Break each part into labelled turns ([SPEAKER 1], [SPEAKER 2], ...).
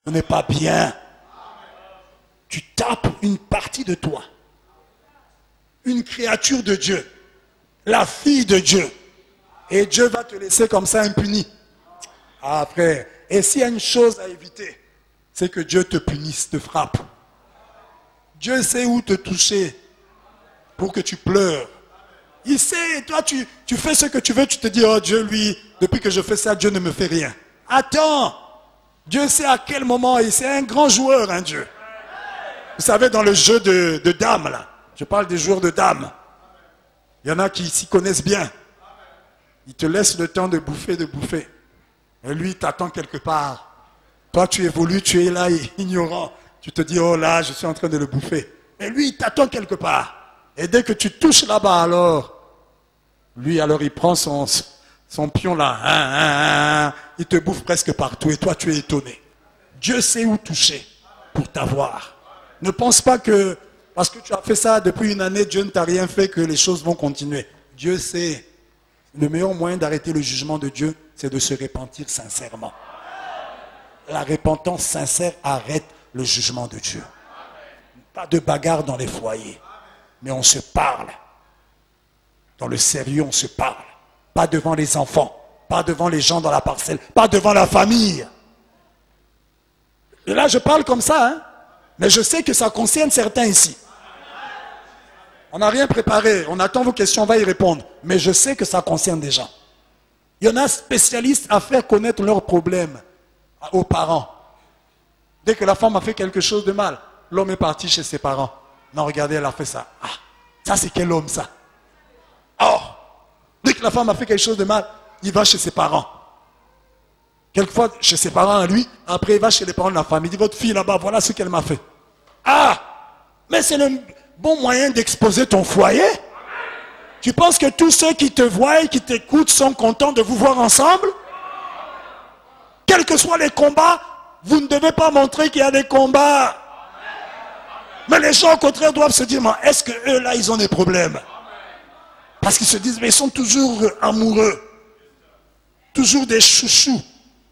[SPEAKER 1] On n'est pas bien. Tu tapes une partie de toi. Une créature de Dieu. La fille de Dieu. Et Dieu va te laisser comme ça impuni. Ah frère, et s'il y a une chose à éviter, c'est que Dieu te punisse, te frappe. Dieu sait où te toucher pour que tu pleures. Il sait, toi tu fais ce que tu veux, tu te dis, oh Dieu, lui, depuis que je fais ça, Dieu ne me fait rien. Attends, Dieu sait à quel moment, et c'est un grand joueur, hein, Dieu. Vous savez, dans le jeu de dames, là, je parle des joueurs de dames. Il y en a qui s'y connaissent bien. Il te laisse le temps de bouffer, Et lui, il t'attend quelque part. Toi, tu évolues, tu es là, ignorant. Tu te dis, oh là, je suis en train de le bouffer. Et lui, il t'attend quelque part. Et dès que tu touches là-bas, alors, lui, alors, il prend son pion là. Il te bouffe presque partout. Et toi, tu es étonné. Dieu sait où toucher pour t'avoir. Ne pense pas que, parce que tu as fait ça depuis une année, Dieu ne t'a rien fait, que les choses vont continuer. Dieu sait. Le meilleur moyen d'arrêter le jugement de Dieu, c'est de se repentir sincèrement. La repentance sincère arrête le jugement de Dieu. Pas de bagarre dans les foyers, mais on se parle. Dans le sérieux, on se parle. Pas devant les enfants, pas devant les gens dans la parcelle, pas devant la famille. Et là, je parle comme ça, hein, mais je sais que ça concerne certains ici. On n'a rien préparé, on attend vos questions, on va y répondre. Mais je sais que ça concerne des gens. Il y en a spécialistes à faire connaître leurs problèmes aux parents. Dès que la femme a fait quelque chose de mal, l'homme est parti chez ses parents. Non, regardez, elle a fait ça. Ah, ça c'est quel homme ça? Oh, dès que la femme a fait quelque chose de mal, il va chez ses parents. Quelquefois chez ses parents à lui, après il va chez les parents de la famille. Il dit, votre fille là-bas, voilà ce qu'elle m'a fait. Ah, mais c'est le bon moyen d'exposer ton foyer. Tu penses que tous ceux qui te voient et qui t'écoutent sont contents de vous voir ensemble? Quels que soient les combats, vous ne devez pas montrer qu'il y a des combats. Mais les gens au contraire doivent se dire, est-ce que eux là ils ont des problèmes? Parce qu'ils se disent, mais ils sont toujours amoureux. Toujours des chouchous,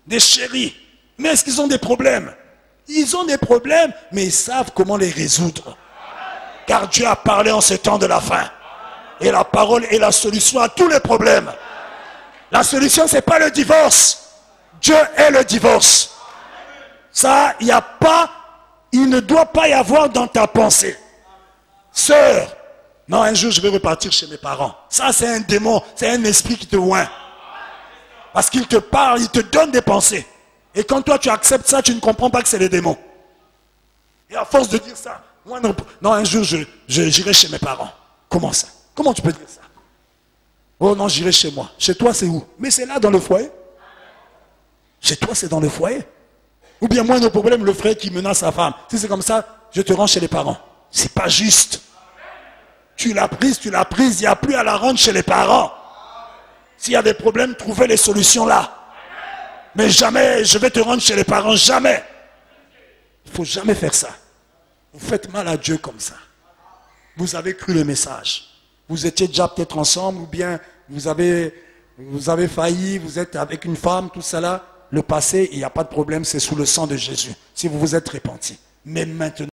[SPEAKER 1] des chéris. Mais est-ce qu'ils ont des problèmes? Ils ont des problèmes, mais ils savent comment les résoudre. Car Dieu a parlé en ce temps de la fin. Et la parole est la solution à tous les problèmes. La solution, ce n'est pas le divorce. Dieu est le divorce. Ça, il ne doit pas y avoir dans ta pensée. Sœur, non, un jour je vais repartir chez mes parents. Ça, c'est un démon, c'est un esprit qui te oint. Parce qu'il te parle, il te donne des pensées. Et quand toi tu acceptes ça, tu ne comprends pas que c'est les démons. Et à force de dire ça, moi non, un jour j'irai chez mes parents. Comment ça? Comment tu peux dire ça? Oh non, j'irai chez moi. Chez toi, c'est où? Mais c'est là, dans le foyer. Chez toi, c'est dans le foyer. Ou bien moi, nos problèmes, le frère qui menace sa femme. Si c'est comme ça, je te rends chez les parents. C'est pas juste. Tu l'as prise, il n'y a plus à la rendre chez les parents. S'il y a des problèmes, trouvez les solutions là. Mais jamais, je vais te rendre chez les parents, jamais. Il ne faut jamais faire ça. Vous faites mal à Dieu comme ça. Vous avez cru le message. Vous étiez déjà peut-être ensemble, ou bien vous avez failli, vous êtes avec une femme, tout ça là. Le passé, il n'y a pas de problème, c'est sous le sang de Jésus. Si vous vous êtes repenti. Mais maintenant,